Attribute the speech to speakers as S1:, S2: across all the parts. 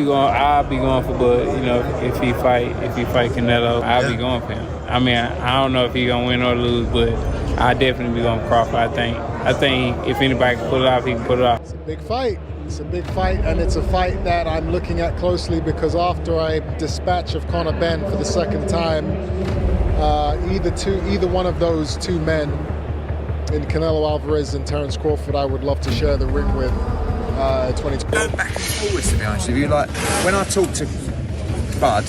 S1: I'll be going for Bud. You know, if he fight Canelo, I'll be going for him. I mean, I don't know if he gonna win or lose, but I definitely be going for Crawford. I think if anybody can pull it off, he can pull it off.
S2: It's a big fight. It's a big fight, and it's a fight that I'm looking at closely because after I dispatch of Conor Benn for the second time, either one of those two men, in Canelo Alvarez and Terence Crawford, I would love to share the ring with. 2020.
S3: Go back and forwards, to be honest with you. Like when I talk to Bud,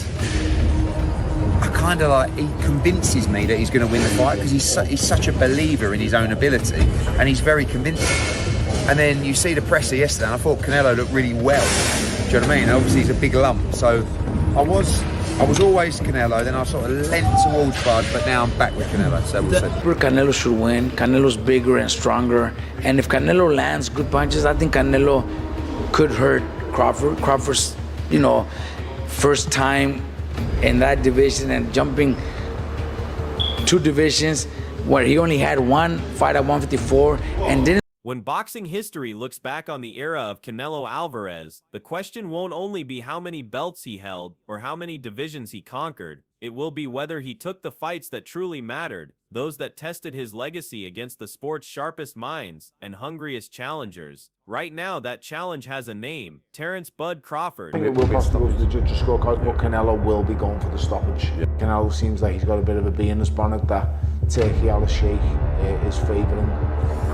S3: I kind of like he convinces me that he's going to win the fight because he's such a believer in his own ability and he's very convincing. And then you see the presser yesterday, and I thought Canelo looked really well. Do you know what I mean? Obviously he's a big lump, so I was always Canelo, then I sort of leant towards Bud, but now I'm back with Canelo, so we'll see.
S4: Canelo should win. Canelo's bigger and stronger, and if Canelo lands good punches, I think Canelo could hurt Crawford. Crawford's, first time in that division and jumping two divisions where he only had one fight at 154 and didn't.
S5: When boxing history looks back on the era of Canelo Alvarez, the question won't only be how many belts he held or how many divisions he conquered. It will be whether he took the fights that truly mattered, those that tested his legacy against the sport's sharpest minds and hungriest challengers. Right now, that challenge has a name: Terence "Bud" Crawford.
S6: I think it will possibly go to the judges' scorecard, but Canelo will be going for the stoppage. Yeah. Canelo seems like he's got a bit of a bee in his bonnet that Turkey al-Sheikh is favouring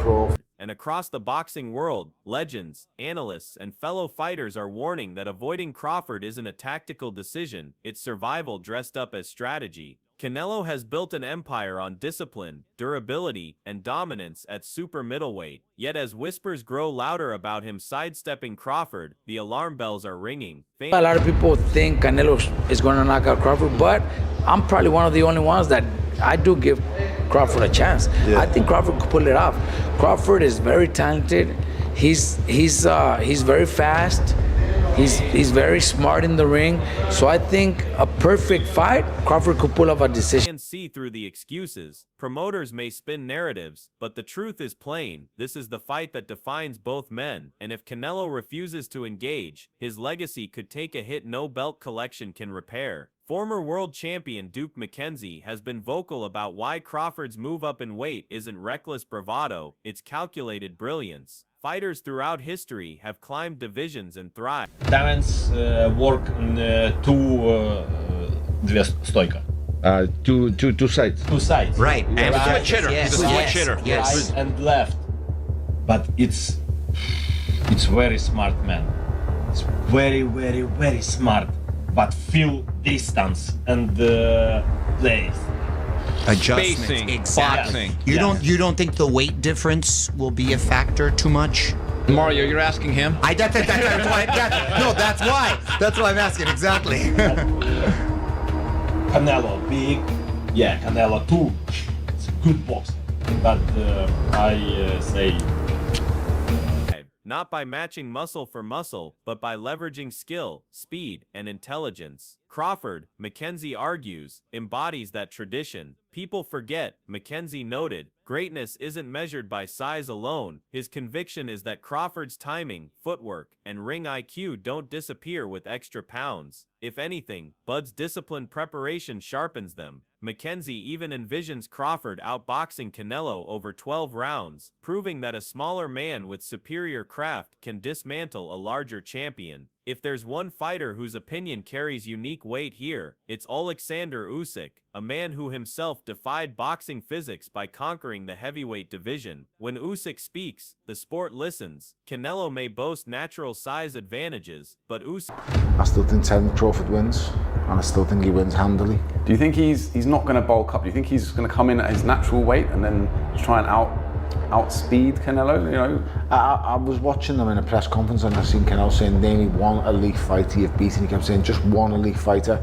S6: Crawford.
S5: And across the boxing world, legends, analysts, and fellow fighters are warning that avoiding Crawford isn't a tactical decision, it's survival dressed up as strategy. Canelo has built an empire on discipline, durability, and dominance at super middleweight. Yet as whispers grow louder about him sidestepping Crawford, the alarm bells are ringing.
S4: A lot of people think Canelo is going to knock out Crawford, but I'm probably one of the only ones that I do give Crawford a chance. Yeah. I think Crawford could pull it off. Crawford is very talented. He's very fast. He's very smart in the ring. So I think a perfect fight, Crawford could pull off a decision.
S5: And see through the excuses. Promoters may spin narratives, but the truth is plain. This is the fight that defines both men. And if Canelo refuses to engage, his legacy could take a hit no belt collection can repair. Former world champion Duke McKenzie has been vocal about why Crawford's move up in weight isn't reckless bravado, it's calculated brilliance. Fighters throughout history have climbed divisions and thrived.
S7: Terence work in две стойка.
S6: Two sides.
S7: Two sides.
S3: Right.
S7: And
S3: Right.
S7: switch hitter.
S3: Yes.
S7: He's a switch
S3: Yes.
S7: hitter.
S3: Yes.
S7: Right and left. But it's very smart man. It's very, very, very smart. But feel distance and place.
S3: Adjustments.
S7: Spacing,
S3: Exactly.
S7: boxing.
S8: You don't think the weight difference will be a factor too much?
S9: Mario, you're asking him?
S8: That's why I'm asking exactly.
S7: Canelo big, yeah. Canelo too. It's a good boxer, but I say.
S5: Not by matching muscle for muscle, but by leveraging skill, speed, and intelligence. Crawford, McKenzie argues, embodies that tradition. People forget, McKenzie noted, greatness isn't measured by size alone. His conviction is that Crawford's timing, footwork, and ring IQ don't disappear with extra pounds. If anything, Bud's disciplined preparation sharpens them. McKenzie even envisions Crawford outboxing Canelo over 12 rounds, proving that a smaller man with superior craft can dismantle a larger champion. If there's one fighter whose opinion carries unique weight here, it's Alexander Usyk, a man who himself defied boxing physics by conquering the heavyweight division. When Usyk speaks, the sport listens. Canelo may boast natural size advantages, but Usyk...
S6: I still think Terence Crawford wins, and I still think he wins handily.
S10: Do you think he's not going to bulk up? Do you think he's going to come in at his natural weight and then just try and outspeed Canelo? You know,
S6: I was watching them in a press conference and I seen Canelo saying, "Name me one elite fighter you've beaten." He kept saying, "Just one elite fighter,"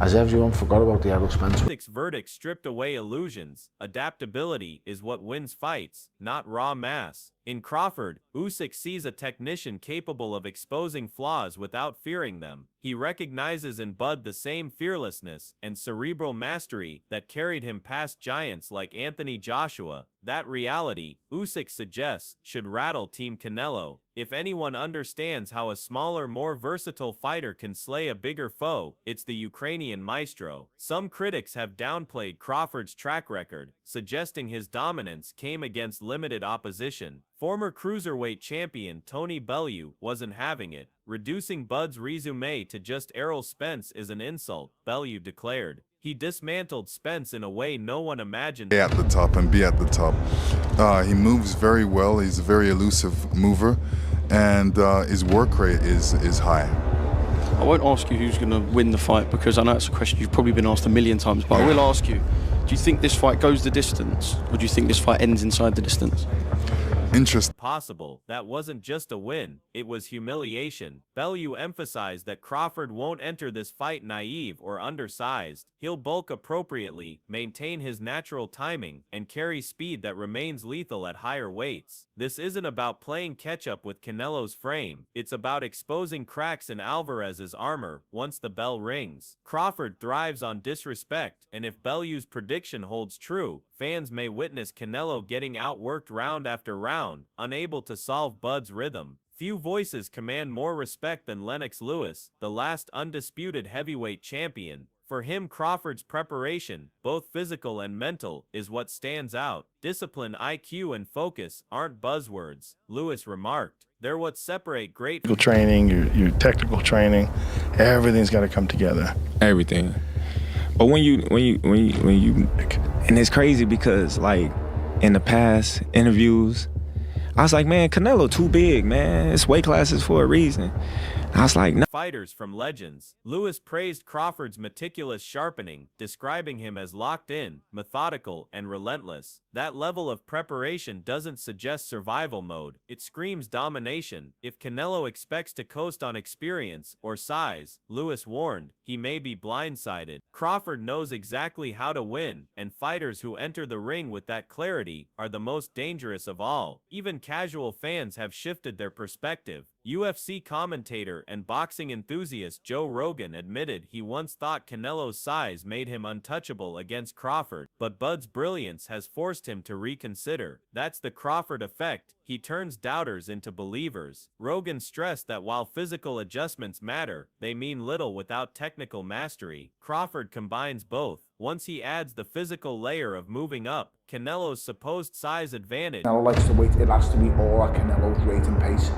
S6: as everyone forgot about the Errol Spence.
S5: Usyk's verdict stripped away illusions. Adaptability is what wins fights, not raw mass. In Crawford, Usyk sees a technician capable of exposing flaws without fearing them. He recognizes in Bud the same fearlessness and cerebral mastery that carried him past giants like Anthony Joshua. That reality, Usyk suggests, should rattle Team Canelo. If anyone understands how a smaller, more versatile fighter can slay a bigger foe, it's the Ukrainian maestro. Some critics have downplayed Crawford's track record, suggesting his dominance came against limited opposition. Former cruiserweight champion Tony Bellew wasn't having it. Reducing Bud's resume to just Errol Spence is an insult, Bellew declared. He dismantled Spence in a way no one imagined.
S9: At the top and be at the top. He moves very well. He's a very elusive mover, and his work rate is high.
S11: I won't ask you who's going to win the fight because I know it's a question you've probably been asked a million times, but I will ask you, do you think this fight goes the distance, or do you think this fight ends inside the distance?
S9: Interesting.
S5: Possible. That wasn't just a win, it was humiliation. Bellew emphasized that Crawford won't enter this fight naive or undersized. He'll bulk appropriately, maintain his natural timing, and carry speed that remains lethal at higher weights. This isn't about playing catch-up with Canelo's frame. It's about exposing cracks in Alvarez's armor once the bell rings. Crawford thrives on disrespect, and if Bellew's prediction holds true, fans may witness Canelo getting outworked round after round, unable to solve Bud's rhythm. Few voices command more respect than Lennox Lewis, the last undisputed heavyweight champion. For him, Crawford's preparation, both physical and mental, is what stands out. Discipline, IQ, and focus aren't buzzwords, Lewis remarked. They're what separate great
S12: training, your technical training, everything's got to come together.
S13: Everything. But when you, and it's crazy because like in the past interviews, I was like, man, Canelo too big, man. It's weight classes for a reason. I was like, no.
S5: Fighters from legends. Lewis praised Crawford's meticulous sharpening, describing him as locked in, methodical, and relentless. That level of preparation doesn't suggest survival mode. It screams domination. If Canelo expects to coast on experience or size, Lewis warned, he may be blindsided. Crawford knows exactly how to win, and fighters who enter the ring with that clarity are the most dangerous of all. Even casual fans have shifted their perspective. UFC commentator and boxing enthusiast Joe Rogan admitted he once thought Canelo's size made him untouchable against Crawford, but Bud's brilliance has forced him to reconsider. That's the Crawford effect. He turns doubters into believers. Rogan stressed that while physical adjustments matter, they mean little without technical mastery. Crawford combines both. Once he adds the physical layer of moving up, Canelo's supposed size advantage.
S6: Canelo likes to wait. It has to be all at Canelo's rate and pace.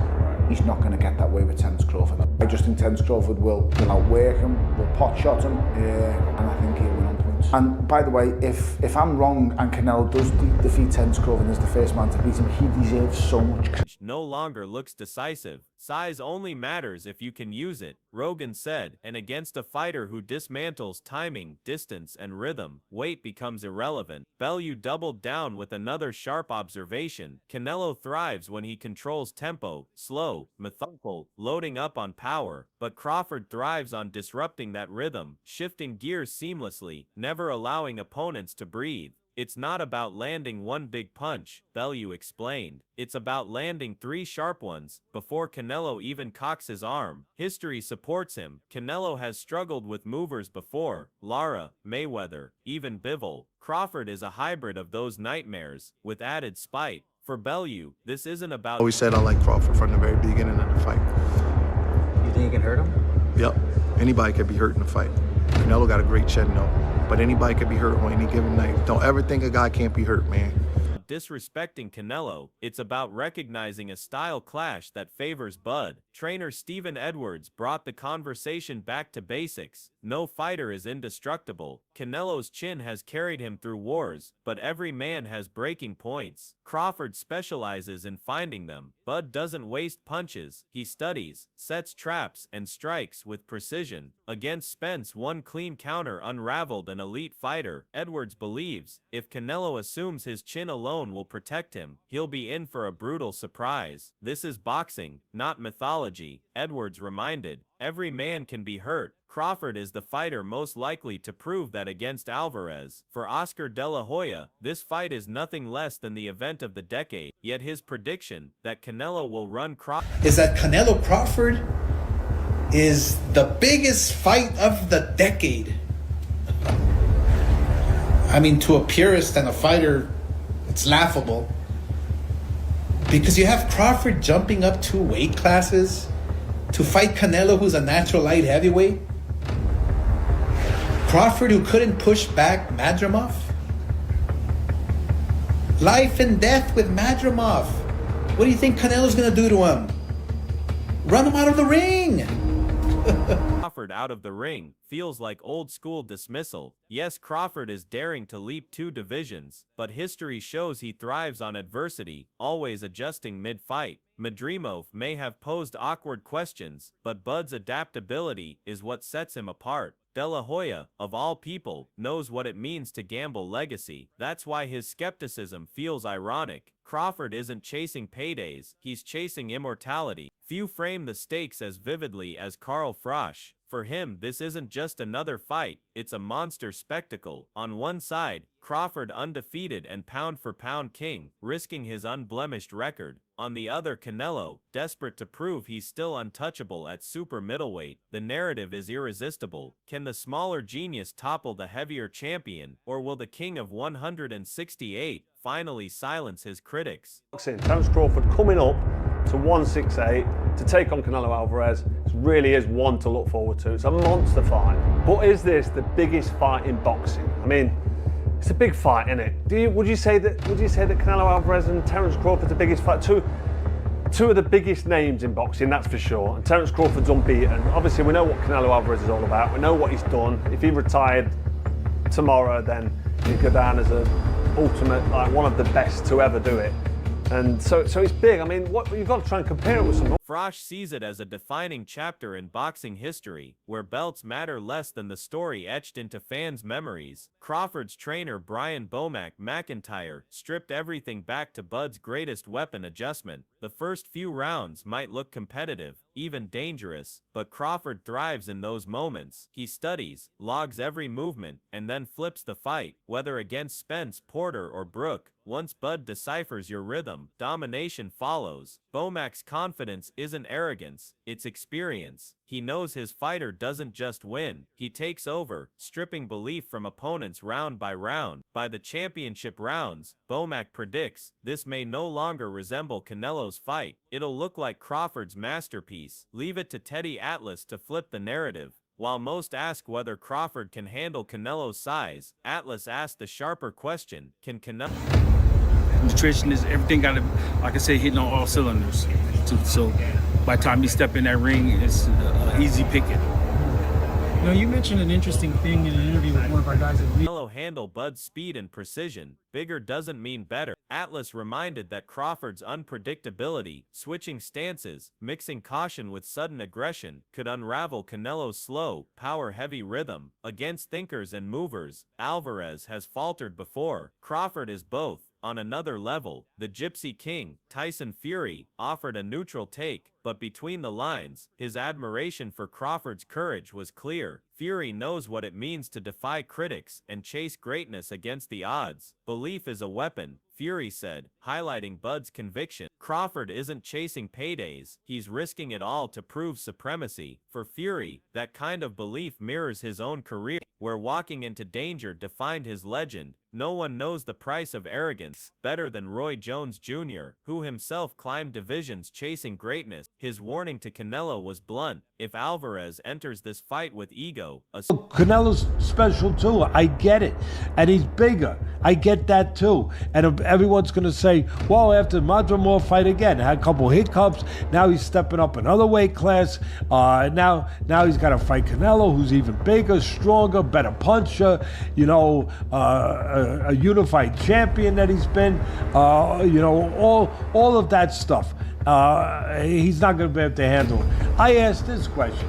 S6: He's not going to get that way with Terence Crawford. I just think Terence Crawford will outwork him, will pot shot him, and I think he'll win on points. And by the way, if I'm wrong and Canelo does defeat Terence Crawford as the first man to beat him, he deserves so much.
S5: No longer looks decisive. Size only matters if you can use it, Rogan said, and against a fighter who dismantles timing, distance, and rhythm, weight becomes irrelevant. Bellew doubled down with another sharp observation. Canelo thrives when he controls tempo, slow, methodical, loading up on power, but Crawford thrives on disrupting that rhythm, shifting gears seamlessly, never allowing opponents to breathe. It's not about landing one big punch, Bellew explained. It's about landing 3 sharp ones before Canelo even cocks his arm. History supports him. Canelo has struggled with movers before, Lara, Mayweather, even Bivol. Crawford is a hybrid of those nightmares, with added spite. For Bellew, this isn't about...
S14: I always said I like Crawford from the very beginning of the fight.
S15: You think you can hurt him?
S14: Yep. Anybody could be hurt in a fight. Canelo got a great chin though, but anybody could be hurt on any given night. Don't ever think a guy can't be hurt, man.
S5: Disrespecting Canelo, it's about recognizing a style clash that favors Bud. Trainer Stephen Edwards brought the conversation back to basics. No fighter is indestructible. Canelo's chin has carried him through wars, but every man has breaking points. Crawford specializes in finding them. Bud doesn't waste punches. He studies, sets traps, and strikes with precision. Against Spence, one clean counter unraveled an elite fighter. Edwards believes, if Canelo assumes his chin alone will protect him, he'll be in for a brutal surprise. This is boxing, not mythology, Edwards reminded. Every man can be hurt. Crawford is the fighter most likely to prove that against Alvarez. For Oscar De La Hoya, this fight is nothing less than the event of the decade. Yet his prediction that Canelo will run Crawford
S16: is that Canelo Crawford is the biggest fight of the decade. I mean, to a purist and a fighter, it's laughable. Because you have Crawford jumping up 2 weight classes to fight Canelo, who's a natural light heavyweight. Crawford, who couldn't push back Madrimov. Life and death with Madrimov. What do you think Canelo's gonna do to him? Run him out of the ring!
S5: Crawford out of the ring feels like old school dismissal. Yes, Crawford is daring to leap 2 divisions, but history shows he thrives on adversity, always adjusting mid-fight. Madrimov may have posed awkward questions, but Bud's adaptability is what sets him apart. De La Hoya, of all people, knows what it means to gamble legacy. That's why his skepticism feels ironic. Crawford isn't chasing paydays, he's chasing immortality. Few frame the stakes as vividly as Carl Frosch. For him, this isn't just another fight, it's a monster spectacle. On one side, Crawford undefeated and pound-for-pound king, risking his unblemished record. On the other, Canelo, desperate to prove he's still untouchable at super middleweight. The narrative is irresistible. Can the smaller genius topple the heavier champion, or will the king of 168 finally silence his critics?
S17: Terence Crawford coming up to 168 to take on Canelo Alvarez. This really is one to look forward to. It's a monster fight. But is this the biggest fight in boxing? I mean, it's a big fight, isn't it? Would you say that Canelo Alvarez and Terence Crawford's the biggest fight? Two of the biggest names in boxing, that's for sure. And Terence Crawford's unbeaten. Obviously, we know what Canelo Alvarez is all about. We know what he's done. If he retired tomorrow, then he'd go down as a ultimate, like one of the best to ever do it. And so it's big. I mean, you've got to try and compare it with something.
S5: Frosch sees it as a defining chapter in boxing history, where belts matter less than the story etched into fans' memories. Crawford's trainer Brian Bomac McIntyre stripped everything back to Bud's greatest weapon adjustment. The first few rounds might look competitive, even dangerous, but Crawford thrives in those moments. He studies, logs every movement, and then flips the fight, whether against Spence, Porter, or Brook. Once Bud deciphers your rhythm, domination follows. Bomac's confidence isn't arrogance, it's experience. He knows his fighter doesn't just win, he takes over, stripping belief from opponents round by round. By the championship rounds, Bomac predicts, this may no longer resemble Canelo's fight. It'll look like Crawford's masterpiece. Leave it to Teddy Atlas to flip the narrative. While most ask whether Crawford can handle Canelo's size, Atlas asked the sharper question, can Canelo...
S18: Nutrition is everything got to, like I say, hitting on all cylinders. So by the time you step in that ring, it's easy picking.
S19: You know, you mentioned an interesting thing in an interview with one of our guys at
S5: Canelo handle Bud's speed and precision. Bigger doesn't mean better. Atlas reminded that Crawford's unpredictability, switching stances, mixing caution with sudden aggression, could unravel Canelo's slow, power-heavy rhythm. Against thinkers and movers, Alvarez has faltered before. Crawford is both. On another level, the Gypsy King, Tyson Fury, offered a neutral take, but between the lines, his admiration for Crawford's courage was clear. Fury knows what it means to defy critics and chase greatness against the odds. Belief is a weapon, Fury said, highlighting Bud's conviction. Crawford isn't chasing paydays, he's risking it all to prove supremacy. For Fury, that kind of belief mirrors his own career, where walking into danger defined his legend. No one knows the price of arrogance better than Roy Jones Jr., who himself climbed divisions chasing greatness. His warning to Canelo was blunt. If Alvarez enters this fight with ego,
S20: Canelo's special too. I get it. And he's bigger. I get that too. And everyone's going to say, well, after Madrimov fight again, had a couple hiccups. Now he's stepping up another weight class. Now he's got to fight Canelo, who's even bigger, stronger, better puncher, you know, a unified champion that he's been, you know, all of that stuff. He's not going to be able to handle it. I asked this question.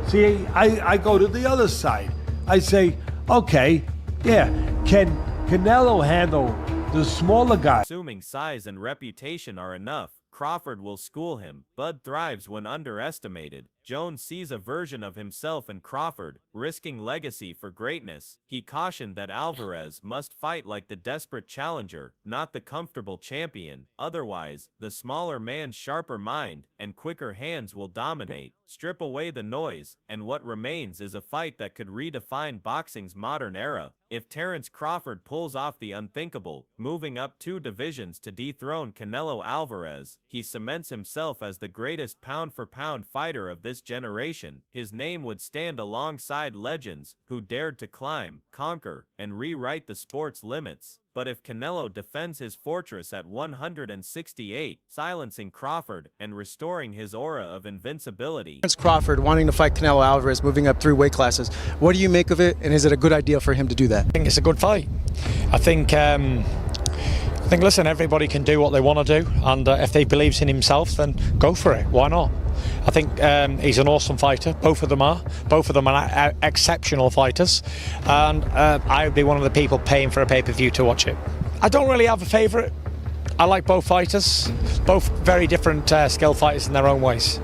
S20: See, I go to the other side. I say, okay, yeah, can Canelo handle the smaller guy?
S5: Assuming size and reputation are enough, Crawford will school him. Bud thrives when underestimated. Jones sees a version of himself in Crawford, risking legacy for greatness. He cautioned that Alvarez must fight like the desperate challenger, not the comfortable champion. Otherwise, the smaller man's sharper mind and quicker hands will dominate. Strip away the noise, and what remains is a fight that could redefine boxing's modern era. If Terence Crawford pulls off the unthinkable, moving up 2 divisions to dethrone Canelo Alvarez, he cements himself as the greatest pound-for-pound fighter of this generation. His name would stand alongside legends who dared to climb, conquer, and rewrite the sport's limits. But if Canelo defends his fortress at 168, silencing Crawford and restoring his aura of invincibility.
S21: Terence Crawford wanting to fight Canelo Alvarez, moving up 3 weight classes. What do you make of it, and is it a good idea for him to do that?
S22: I think it's a good fight. I think listen, everybody can do what they want to do, and if he believes in himself, then go for it. Why not? I think he's an awesome fighter. Both of them are. Both of them are exceptional fighters, and I'd be one of the people paying for a pay-per-view to watch it. I don't really have a favourite. I like both fighters. Both very different skill fighters in their own ways.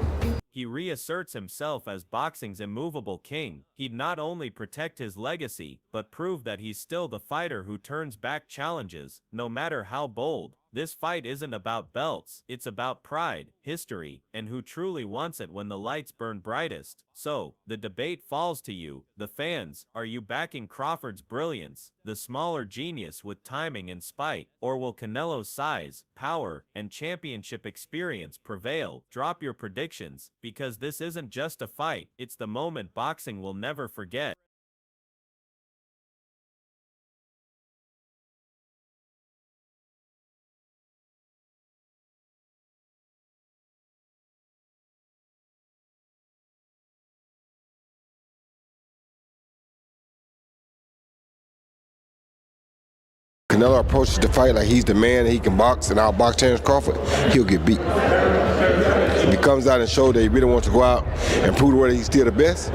S5: He reasserts himself as boxing's immovable king. He'd not only protect his legacy, but prove that he's still the fighter who turns back challenges, no matter how bold. This fight isn't about belts, it's about pride, history, and who truly wants it when the lights burn brightest. So, the debate falls to you, the fans. Are you backing Crawford's brilliance, the smaller genius with timing and spite, or will Canelo's size, power, and championship experience prevail? Drop your predictions, because this isn't just a fight, it's the moment boxing will never forget.
S23: Canelo approaches the fight like he's the man and he can box and outbox Terence Crawford, he'll get beat. If he comes out and shows that he really wants to go out and prove whether he's still the best.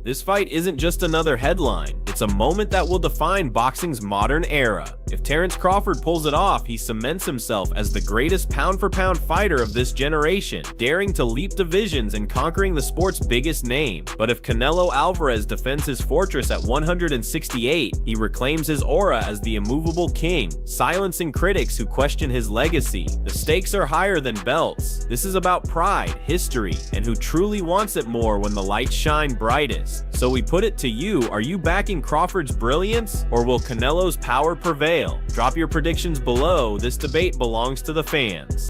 S5: This fight isn't just another headline, it's a moment that will define boxing's modern era. If Terence Crawford pulls it off, he cements himself as the greatest pound-for-pound fighter of this generation, daring to leap divisions and conquering the sport's biggest name. But if Canelo Alvarez defends his fortress at 168, he reclaims his aura as the immovable king, silencing critics who question his legacy. The stakes are higher than belts. This is about pride, history, and who truly wants it more when the lights shine brightest. So we put it to you, are you backing Crawford's brilliance, or will Canelo's power prevail? Drop your predictions below. This debate belongs to the fans.